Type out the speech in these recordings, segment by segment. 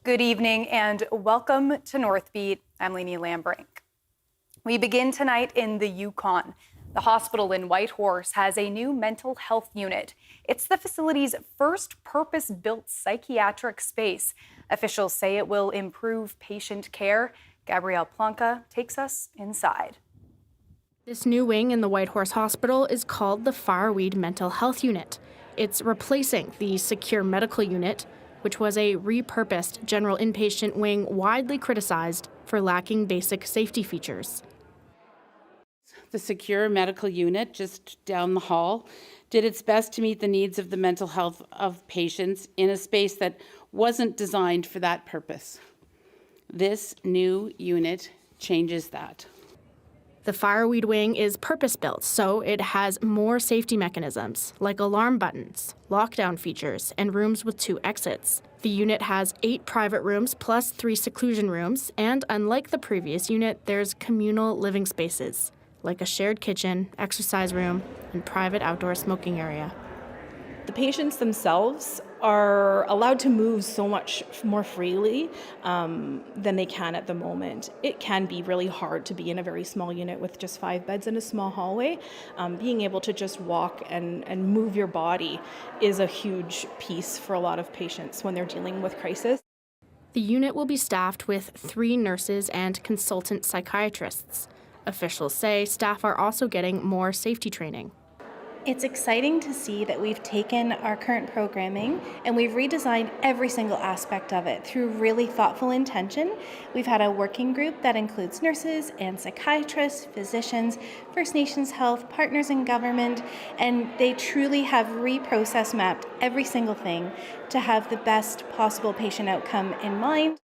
Good evening and welcome to Northbeat. I'm Lainey Lambrink. We begin tonight in the Yukon. The hospital in Whitehorse has a new mental health unit. It's the facility's first purpose-built psychiatric space. Officials say it will improve patient care. Gabrielle Plonka takes us inside. This new wing in the Whitehorse Hospital is called the Fireweed Mental Health Unit. It's replacing the Secure Medical Unit, which was a repurposed general inpatient wing widely criticized for lacking basic safety features. The Secure Medical Unit, just down the hall, did its best to meet the needs of the mental health of patients in a space that wasn't designed for that purpose. This new unit changes that. The Fireweed wing is purpose-built, so it has more safety mechanisms, like alarm buttons, lockdown features, and rooms with 2 exits. The unit has 8 private rooms plus 3 seclusion rooms, and unlike the previous unit, there's communal living spaces, like a shared kitchen, exercise room, and private outdoor smoking area. The patients themselves are allowed to move so much more freely than they can at the moment. It can be really hard to be in a very small unit with just 5 beds in a small hallway. Being able to just walk and move your body is a huge piece for a lot of patients when they're dealing with crisis. The unit will be staffed with 3 nurses and consultant psychiatrists. Officials say staff are also getting more safety training. It's exciting to see that we've taken our current programming and we've redesigned every single aspect of it through really thoughtful intention. We've had a working group that includes nurses and psychiatrists, physicians, First Nations health, partners in government, and they truly have reprocess mapped every single thing to have the best possible patient outcome in mind.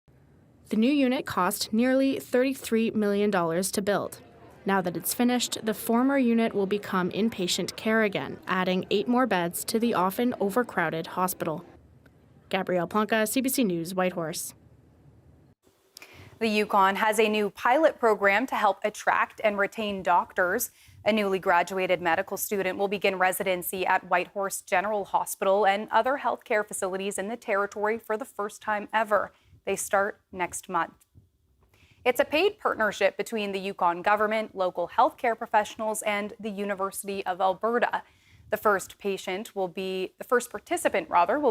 The new unit cost nearly $33 million to build. Now that it's finished, the former unit will become inpatient care again, adding 8 more beds to the often overcrowded hospital. Gabrielle Plonka, CBC News, Whitehorse. The Yukon has a new pilot program to help attract and retain doctors. A newly graduated medical student will begin residency at Whitehorse General Hospital and other healthcare facilities in the territory for the first time ever. They start next month. It's a paid partnership between the Yukon government, local healthcare professionals, and the University of Alberta. The first participant will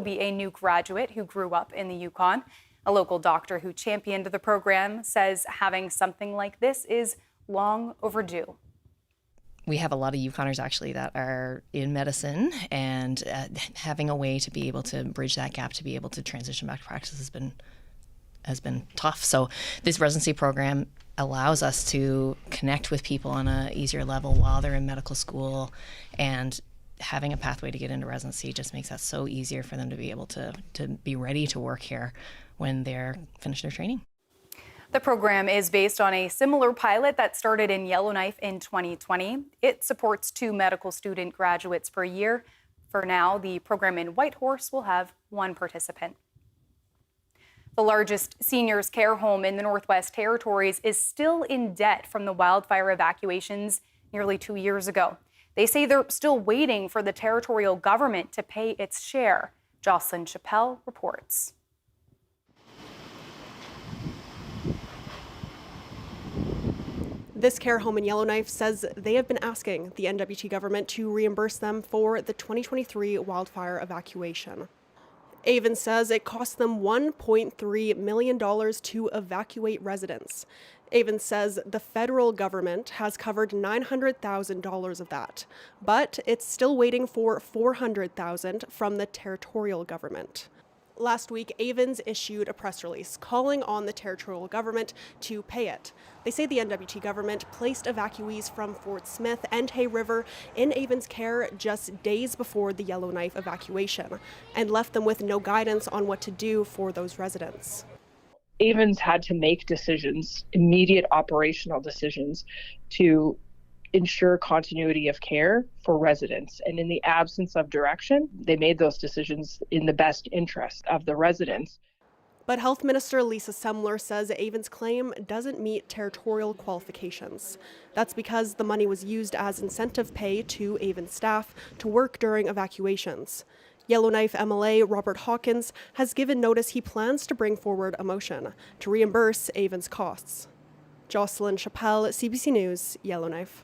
be a new graduate who grew up in the Yukon. A local doctor who championed the program says having something like this is long overdue. We have a lot of Yukoners actually that are in medicine, and having a way to be able to bridge that gap, to be able to transition back to practice has been tough. So this residency program allows us to connect with people on an easier level while they're in medical school, and having a pathway to get into residency just makes that so easier for them to be able to be ready to work here when they're finished their training. The program is based on a similar pilot that started in Yellowknife in 2020. It supports 2 medical student graduates per year. For now, the program in Whitehorse will have 1 participant. The largest seniors care home in the Northwest Territories is still in debt from the wildfire evacuations nearly 2 years ago. They say they're still waiting for the territorial government to pay its share. Jocelyn Chappelle reports. This care home in Yellowknife says they have been asking the NWT government to reimburse them for the 2023 wildfire evacuation. Avon says it cost them $1.3 million to evacuate residents. Avon says the federal government has covered $900,000 of that, but it's still waiting for $400,000 from the territorial government. Last week, Avon's issued a press release calling on the territorial government to pay it. They say the NWT government placed evacuees from Fort Smith and Hay River in Avon's care just days before the Yellowknife evacuation and left them with no guidance on what to do for those residents. Avon's had to make decisions, immediate operational decisions, to ensure continuity of care for residents. And in the absence of direction, they made those decisions in the best interest of the residents. But Health Minister Lisa Semler says Avon's claim doesn't meet territorial qualifications. That's because the money was used as incentive pay to Avon staff to work during evacuations. Yellowknife MLA Robert Hawkins has given notice he plans to bring forward a motion to reimburse Avon's costs. Jocelyn Chappelle, CBC News, Yellowknife.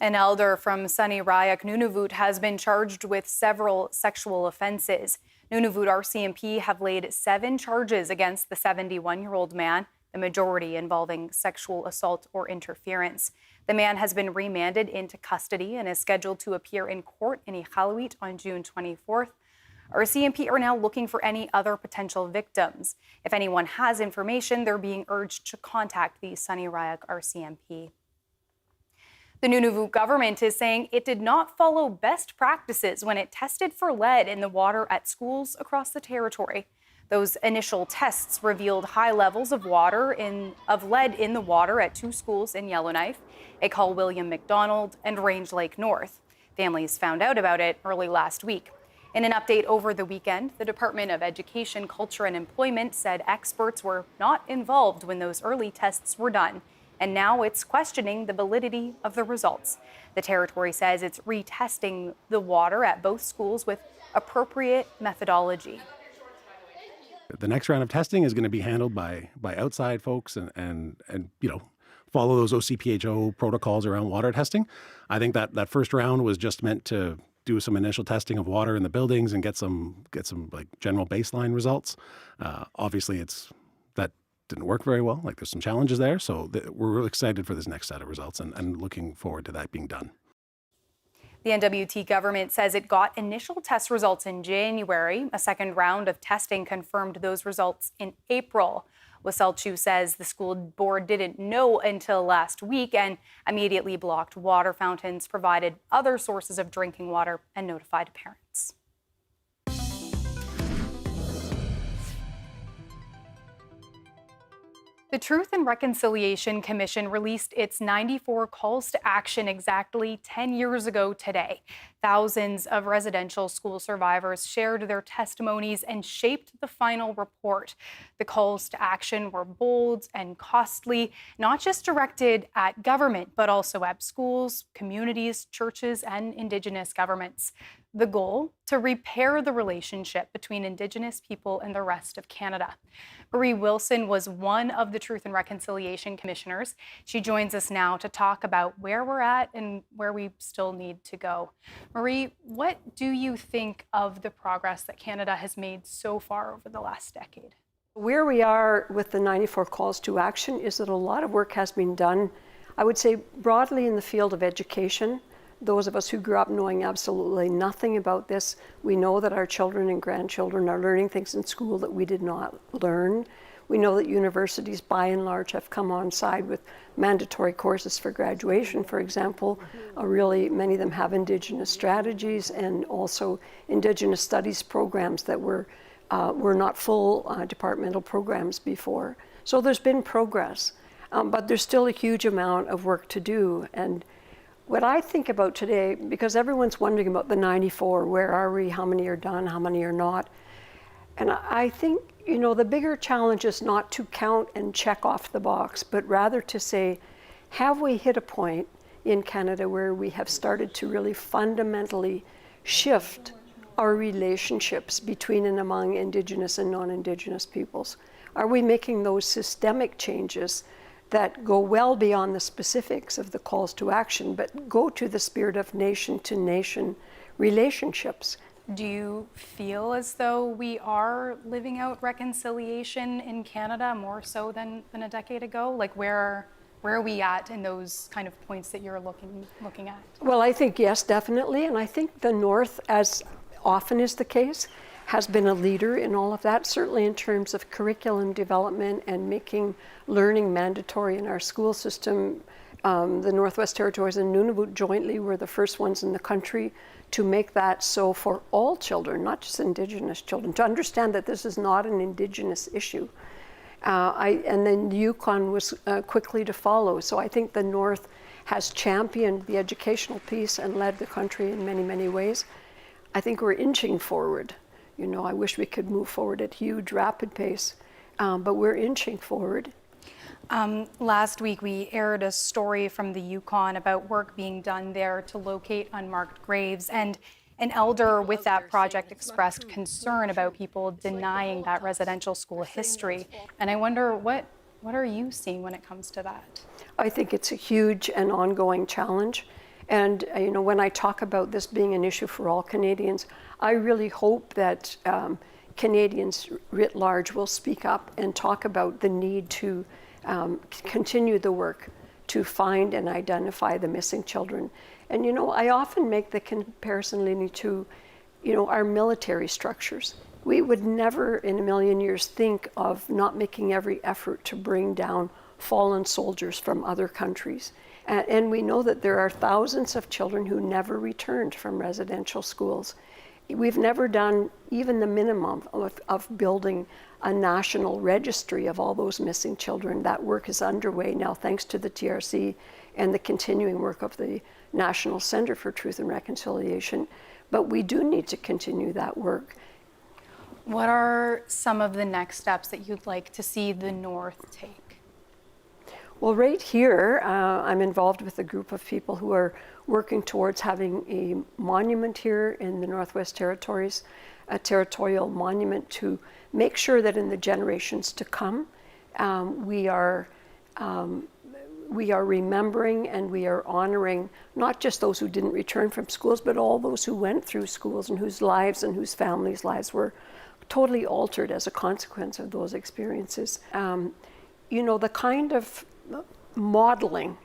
An elder from Sunny Ryak, Nunavut, has been charged with several sexual offenses. Nunavut RCMP have laid 7 charges against the 71-year-old man, the majority involving sexual assault or interference. The man has been remanded into custody and is scheduled to appear in court in Iqaluit on June 24th. RCMP are now looking for any other potential victims. If anyone has information, they're being urged to contact the Sunny Ryak RCMP. The Nunavut government is saying it did not follow best practices when it tested for lead in the water at schools across the territory. Those initial tests revealed high levels of lead in the water at 2 schools in Yellowknife, École William McDonald and Range Lake North. Families found out about it early last week. In an update over the weekend, the Department of Education, Culture and Employment said experts were not involved when those early tests were done, and now it's questioning the validity of the results. The territory says it's retesting the water at both schools with appropriate methodology. The next round of testing is going to be handled by outside folks and follow those OCPHO protocols around water testing. I think that first round was just meant to do some initial testing of water in the buildings and get some like general baseline results. Obviously, that didn't work very well. Like, there's some challenges there. So we're really excited for this next set of results and looking forward to that being done. The NWT government says it got initial test results in January. A second round of testing confirmed those results in April. Waselchu says the school board didn't know until last week and immediately blocked water fountains, provided other sources of drinking water, and notified parents. The Truth and Reconciliation Commission released its 94 calls to action exactly 10 years ago today. Thousands of residential school survivors shared their testimonies and shaped the final report. The calls to action were bold and costly, not just directed at government, but also at schools, communities, churches, and Indigenous governments. The goal? To repair the relationship between Indigenous people and the rest of Canada. Marie Wilson was one of the Truth and Reconciliation Commissioners. She joins us now to talk about where we're at and where we still need to go. Marie, what do you think of the progress that Canada has made so far over the last decade? Where we are with the 94 calls to action is that a lot of work has been done, I would say broadly in the field of education. Those of us who grew up knowing absolutely nothing about this, we know that our children and grandchildren are learning things in school that we did not learn. We know that universities, by and large, have come on side with mandatory courses for graduation, for example. Really, many of them have Indigenous strategies and also Indigenous studies programs that were not full departmental programs before. So there's been progress, but there's still a huge amount of work to do. And what I think about today, because everyone's wondering about the 94, where are we, how many are done, how many are not? And I think, the bigger challenge is not to count and check off the box, but rather to say, have we hit a point in Canada where we have started to really fundamentally shift our relationships between and among Indigenous and non-Indigenous peoples? Are we making those systemic changes that go well beyond the specifics of the calls to action, but go to the spirit of nation-to-nation relationships? Do you feel as though we are living out reconciliation in Canada more so than a decade ago? Like, where are we at in those kind of points that you're looking at? Well, I think yes, definitely. And I think the North, as often is the case, has been a leader in all of that, certainly in terms of curriculum development and making learning mandatory in our school system. The Northwest Territories and Nunavut jointly were the first ones in the country to make that so for all children, not just Indigenous children, to understand that this is not an Indigenous issue. And then Yukon was quickly to follow. So I think the North has championed the educational piece and led the country in many, many ways. I think we're inching forward. I wish we could move forward at huge, rapid pace, but we're inching forward. Last week, we aired a story from the Yukon about work being done there to locate unmarked graves. And An elder with that project expressed concern about people denying that residential school history. And I wonder, what are you seeing when it comes to that? I think it's a huge and ongoing challenge. And when I talk about this being an issue for all Canadians, I really hope that Canadians writ large will speak up and talk about the need to continue the work to find and identify the missing children. And I often make the comparison, Lenny, to our military structures. We would never in a million years think of not making every effort to bring down fallen soldiers from other countries. And we know that there are thousands of children who never returned from residential schools. We've never done even the minimum of building a national registry of all those missing children. That work is underway now, thanks to the TRC and the continuing work of the National Centre for Truth and Reconciliation. But we do need to continue that work. What are some of the next steps that you'd like to see the North take? Well, right here, I'm involved with a group of people who are working towards having a monument here in the Northwest Territories, a territorial monument to make sure that in the generations to come, we are remembering and we are honoring not just those who didn't return from schools, but all those who went through schools and whose lives and whose families' lives were totally altered as a consequence of those experiences. The kind of modeling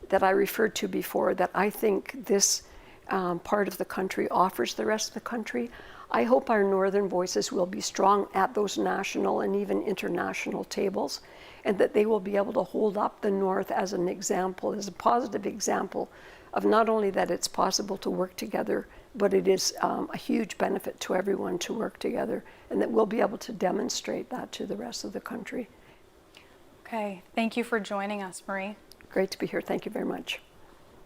that I referred to before that I think this part of the country offers the rest of the country, I hope our northern voices will be strong at those national and even international tables, and that they will be able to hold up the North as an example, as a positive example of not only that it's possible to work together, but it is a huge benefit to everyone to work together, and that we'll be able to demonstrate that to the rest of the country. Okay, thank you for joining us, Marie. Great to be here, thank you very much.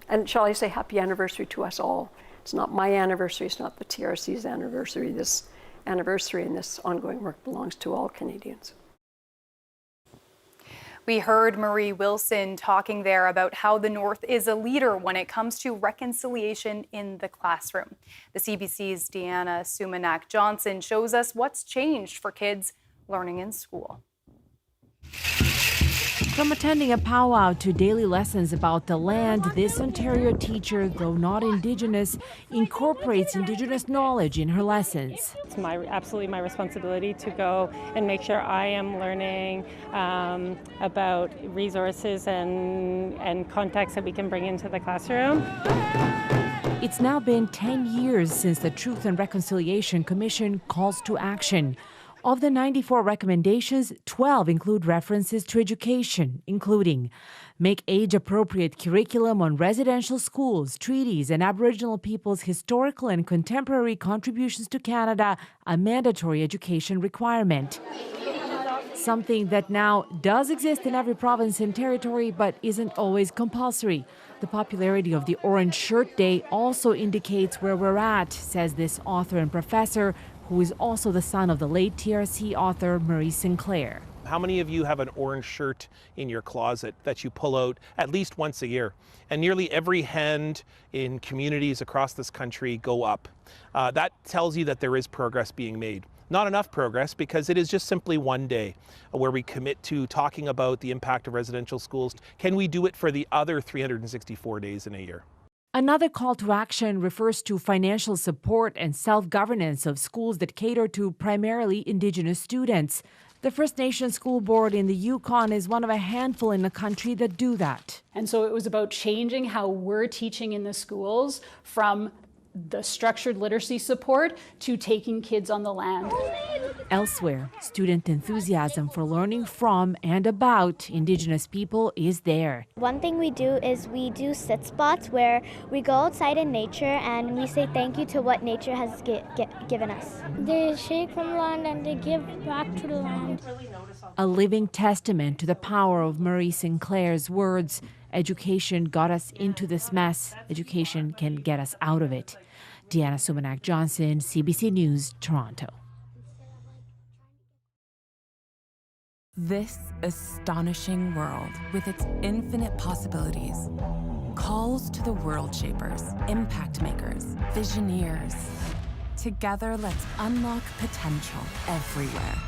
And shall I say happy anniversary to us all? It's not my anniversary, it's not the TRC's anniversary. This anniversary and this ongoing work belongs to all Canadians. We heard Marie Wilson talking there about how the North is a leader when it comes to reconciliation in the classroom. The CBC's Deanna Sumanak-Johnson shows us what's changed for kids learning in school. From attending a powwow to daily lessons about the land, this Ontario teacher, though not Indigenous, incorporates Indigenous knowledge in her lessons. It's absolutely my responsibility to go and make sure I am learning about resources and context that we can bring into the classroom. It's now been 10 years since the Truth and Reconciliation Commission calls to action. Of the 94 recommendations, 12 include references to education, including make age-appropriate curriculum on residential schools, treaties, and Aboriginal peoples' historical and contemporary contributions to Canada a mandatory education requirement. Something that now does exist in every province and territory, but isn't always compulsory. The popularity of the Orange Shirt Day also indicates where we're at, says this author and professor, who is also the son of the late TRC author Murray Sinclair. How many of you have an orange shirt in your closet that you pull out at least once a year? And nearly every hand in communities across this country go up. That tells you that there is progress being made. Not enough progress, because it is just simply one day where we commit to talking about the impact of residential schools. Can we do it for the other 364 days in a year? Another call to action refers to financial support and self-governance of schools that cater to primarily Indigenous students. The First Nations School Board in the Yukon is one of a handful in the country that do that. And so it was about changing how we're teaching in the schools from the structured literacy support to taking kids on the land. Elsewhere, student enthusiasm for learning from and about Indigenous people is there. One thing we do is we do sit spots where we go outside in nature and we say thank you to what nature has given us. They shake from land and they give back to the land. A living testament to the power of Murray Sinclair's words. Education got us into this mess. Education can get us out of it. Deanna Sumanak-Johnson, CBC News, Toronto. This astonishing world, with its infinite possibilities, calls to the world shapers, impact makers, visioneers. Together, let's unlock potential everywhere.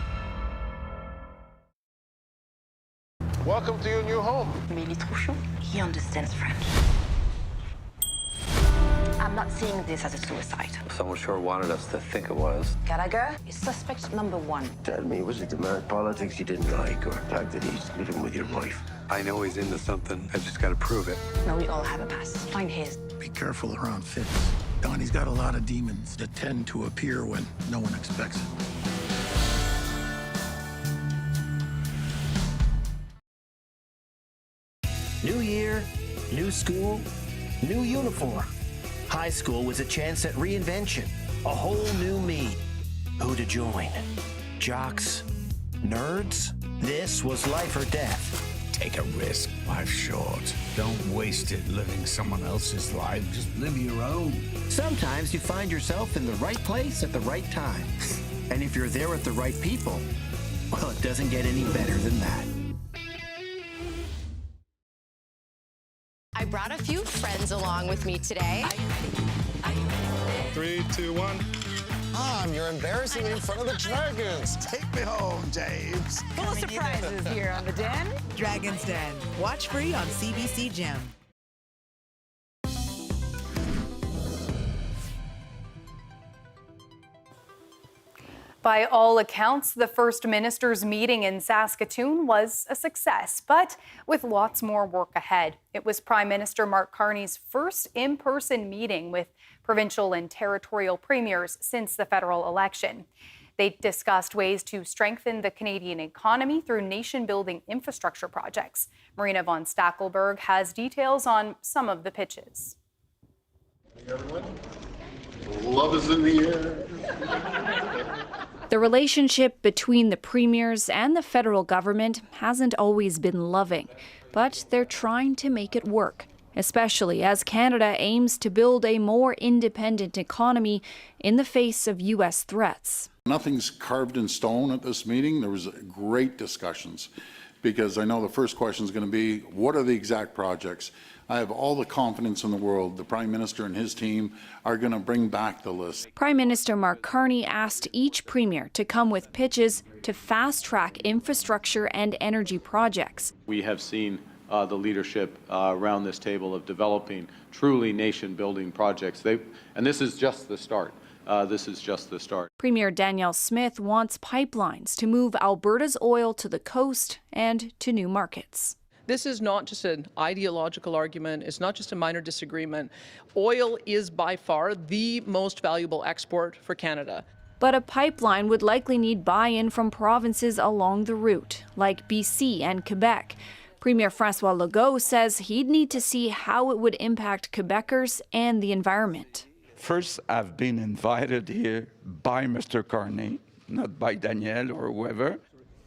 Welcome to your new home. Mais il est trop chaud. He understands French. I'm not seeing this as a suicide. Someone sure wanted us to think it was. Gallagher is suspect number 1. Tell me, was it the man politics you didn't like or the fact that he's living with your wife? I know he's into something. I just got to prove it. No, we all have a past. Find his. Be careful around Fitz. Donnie's got a lot of demons that tend to appear when no one expects it. New year, new school, new uniform. High school was a chance at reinvention, a whole new me. Who to join? Jocks? Nerds? This was life or death. Take a risk. Life's short. Don't waste it living someone else's life. Just live your own. Sometimes you find yourself in the right place at the right time. And if you're there with the right people, well, it doesn't get any better than that. I brought a few friends along with me today. 3, 2, 1. Mom, you're embarrassing me in front of the Dragons. Take me home, James. Full of surprises here on The Den. Dragon's Den. Watch free on CBC Gem. By all accounts, the First Minister's meeting in Saskatoon was a success, but with lots more work ahead. It was Prime Minister Mark Carney's first in-person meeting with provincial and territorial premiers since the federal election. They discussed ways to strengthen the Canadian economy through nation-building infrastructure projects. Marina von Stackelberg has details on some of the pitches. Love is in the air. The relationship between the premiers and the federal government hasn't always been loving, but they're trying to make it work, especially as Canada aims to build a more independent economy in the face of U.S. threats. Nothing's carved in stone at this meeting. There was great discussions because I know the first question is going to be, what are the exact projects? I have all the confidence in the world. The Prime Minister and his team are going to bring back the list. Prime Minister Mark Carney asked each premier to come with pitches to fast-track infrastructure and energy projects. We have seen the leadership around this table of developing truly nation-building projects. And this is just the start. This is just the start. Premier Danielle Smith wants pipelines to move Alberta's oil to the coast and to new markets. This is not just an ideological argument. It's not just a minor disagreement. Oil is by far the most valuable export for Canada. But a pipeline would likely need buy-in from provinces along the route, like BC and Quebec. Premier François Legault says he'd need to see how it would impact Quebecers and the environment. First, I've been invited here by Mr. Carney, not by Danielle or whoever.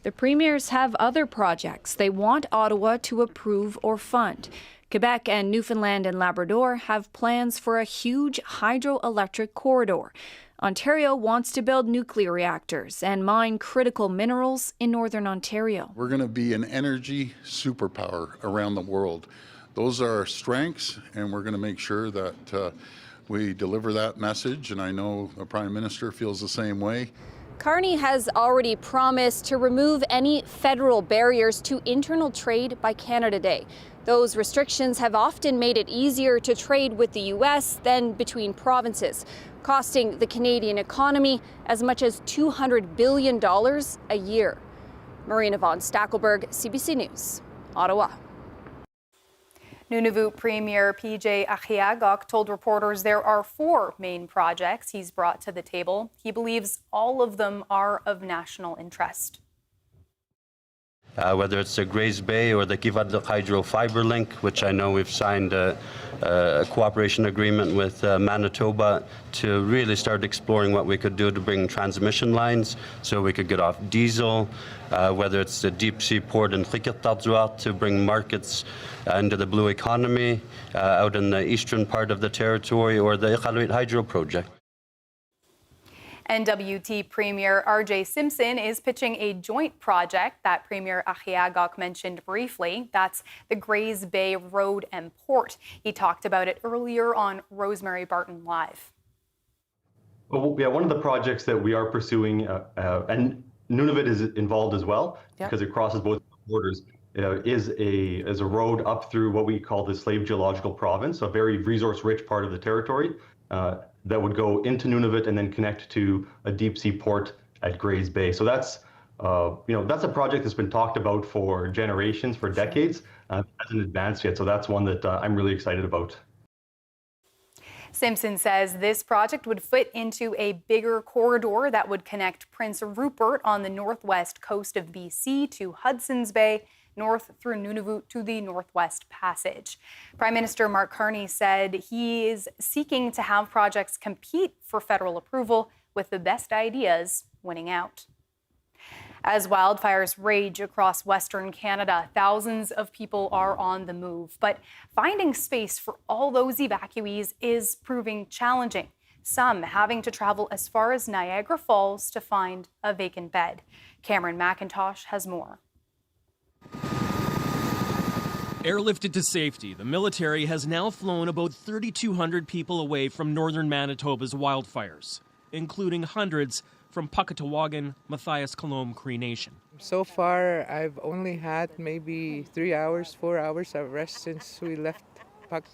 The premiers have other projects they want Ottawa to approve or fund. Quebec and Newfoundland and Labrador have plans for a huge hydroelectric corridor. Ontario wants to build nuclear reactors and mine critical minerals in Northern Ontario. We're going to be an energy superpower around the world. Those are our strengths, and we're going to make sure that we deliver that message, and I know the Prime Minister feels the same way. Carney has already promised to remove any federal barriers to internal trade by Canada Day. Those restrictions have often made it easier to trade with the U.S. than between provinces, costing the Canadian economy as much as $200 billion a year. Marina von Stackelberg, CBC News, Ottawa. Nunavut Premier PJ Achiagok told reporters there are 4 main projects he's brought to the table. He believes all of them are of national interest. Whether it's the Grays Bay or the Kivadok Hydro Fiber Link, which I know we've signed a cooperation agreement with Manitoba to really start exploring what we could do to bring transmission lines so we could get off diesel, whether it's the deep sea port in Qikatadzuat to bring markets into the blue economy out in the eastern part of the territory, or the Iqaluit Hydro project. NWT Premier RJ Simpson is pitching a joint project that Premier Evacuees mentioned briefly. That's the Grays Bay Road and Port. He talked about it earlier on Rosemary Barton Live. Well, yeah, one of the projects that we are pursuing, and Nunavut is involved as well, because it crosses both borders, is a road up through what we call the Slave Geological Province, a very resource-rich part of the territory that would go into Nunavut and then connect to a deep sea port at Grays Bay. So that's that's a project that's been talked about for generations, for decades, hasn't advanced yet. So that's one that I'm really excited about. Simpson says this project would fit into a bigger corridor that would connect Prince Rupert on the northwest coast of BC to Hudson's Bay, north through Nunavut to the Northwest Passage. Prime Minister Mark Carney said he is seeking to have projects compete for federal approval, with the best ideas winning out. As wildfires rage across Western Canada, thousands of people are on the move. But finding space for all those evacuees is proving challenging, some having to travel as far as Niagara Falls to find a vacant bed. Cameron McIntosh has more. Airlifted to safety, the military has now flown about 3,200 people away from northern Manitoba's wildfires, including hundreds from Puckatawagan, Matthias Colomb Cree Nation. So far, I've only had maybe 3 hours, 4 hours of rest since we left Puck.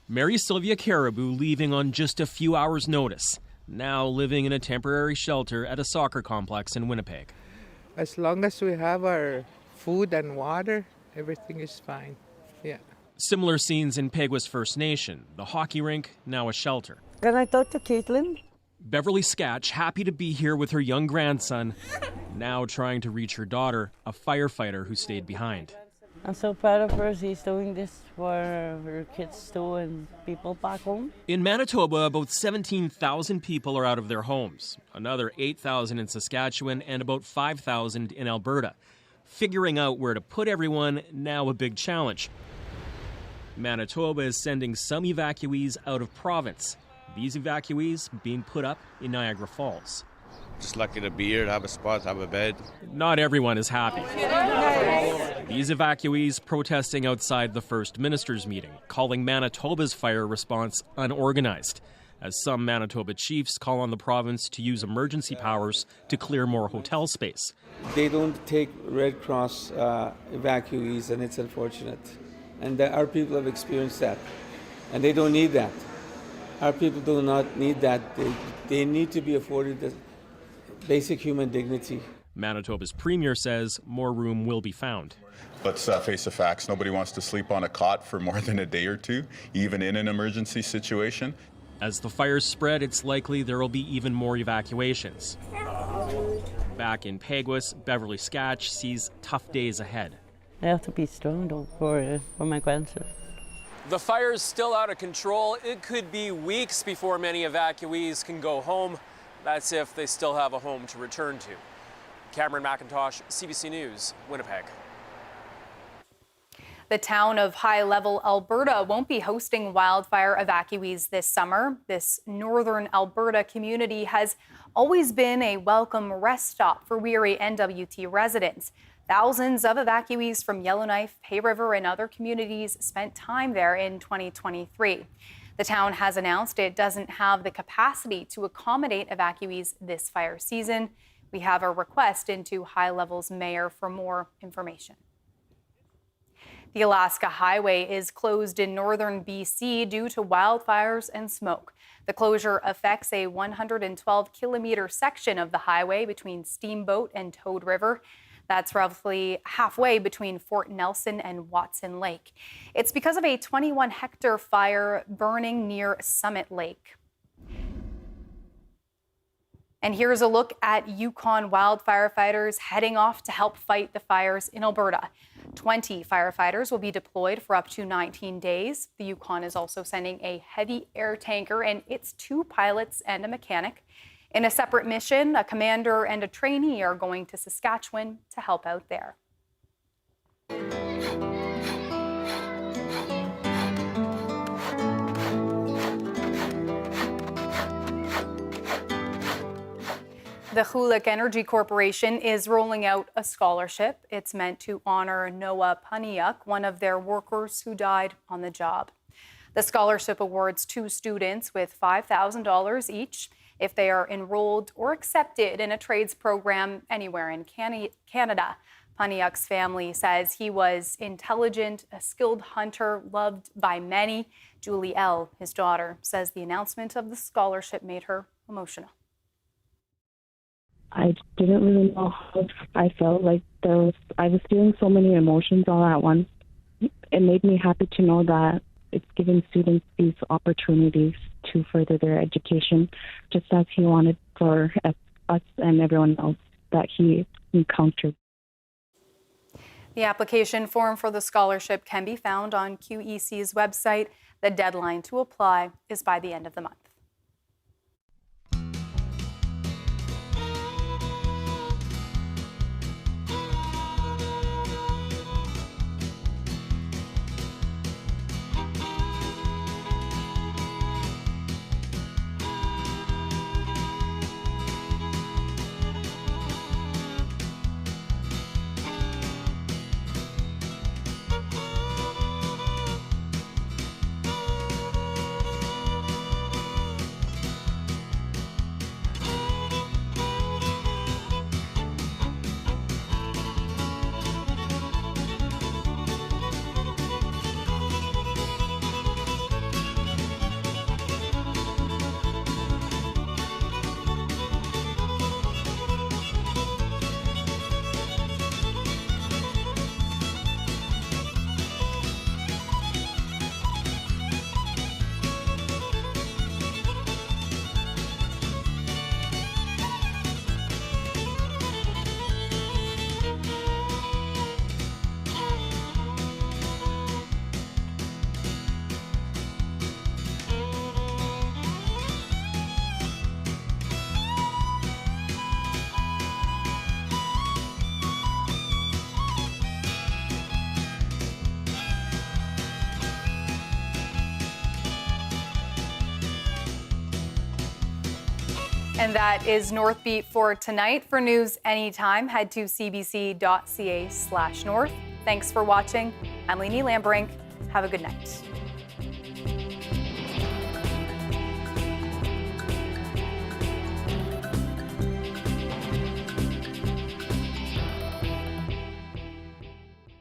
Mary Sylvia Caribou leaving on just a few hours' notice, now living in a temporary shelter at a soccer complex in Winnipeg. As long as we have our food and water, everything is fine. Yeah. Similar scenes in Peguis First Nation, the hockey rink, now a shelter. Can I talk to Caitlin? Beverly Scatch, happy to be here with her young grandson, now trying to reach her daughter, a firefighter who stayed behind. I'm so proud of her. She's doing this for her kids too and people back home. In Manitoba, about 17,000 people are out of their homes, another 8,000 in Saskatchewan and about 5,000 in Alberta. Figuring out where to put everyone, now a big challenge. Manitoba is sending some evacuees out of province. These evacuees being put up in Niagara Falls. Just lucky to be here, to have a spot, have a bed. Not everyone is happy. These evacuees protesting outside the First Minister's meeting, calling Manitoba's fire response unorganized, as some Manitoba chiefs call on the province to use emergency powers to clear more hotel space. They don't take Red Cross evacuees, and it's unfortunate. And our people have experienced that, and they don't need that. Our people do not need that. They need to be afforded the basic human dignity. Manitoba's Premier says more room will be found. Let's face the facts. Nobody wants to sleep on a cot for more than a day or two, even in an emergency situation. As the fires spread, it's likely there will be even more evacuations. Back in Peguis, Beverly Scatch sees tough days ahead. I have to be strong though for my grandson. The fire's still out of control. It could be weeks before many evacuees can go home. That's if they still have a home to return to. Cameron McIntosh, CBC News, Winnipeg. The town of High Level, Alberta won't be hosting wildfire evacuees this summer. This northern Alberta community has always been a welcome rest stop for weary NWT residents. Thousands of evacuees from Yellowknife, Hay River, and other communities spent time there in 2023. The town has announced it doesn't have the capacity to accommodate evacuees this fire season. We have a request into High Level's mayor for more information. The Alaska Highway is closed in northern BC due to wildfires and smoke. The closure affects a 112-kilometer section of the highway between Steamboat and Toad River. That's roughly halfway between Fort Nelson and Watson Lake. It's because of a 21-hectare fire burning near Summit Lake. And here's a look at Yukon wildfire fighters heading off to help fight the fires in Alberta. 20 firefighters will be deployed for up to 19 days. The Yukon is also sending a heavy air tanker and its 2 pilots and a mechanic. In a separate mission, a commander and a trainee are going to Saskatchewan to help out there. The Hulik Energy Corporation is rolling out a scholarship. It's meant to honor Noah Paniuk, one of their workers who died on the job. The scholarship awards 2 students with $5,000 each if they are enrolled or accepted in a trades program anywhere in Canada. Paniuk's family says he was intelligent, a skilled hunter, loved by many. Julie L., his daughter, says the announcement of the scholarship made her emotional. I didn't really know how I felt. Like I was feeling so many emotions all at once. It made me happy to know that it's giving students these opportunities to further their education, just as he wanted for us and everyone else that he encountered. The application form for the scholarship can be found on QEC's website. The deadline to apply is by the end of the month. And that is Northbeat for tonight. For news anytime, head to cbc.ca/north. Thanks for watching. I'm Lainey Lambrink. Have a good night.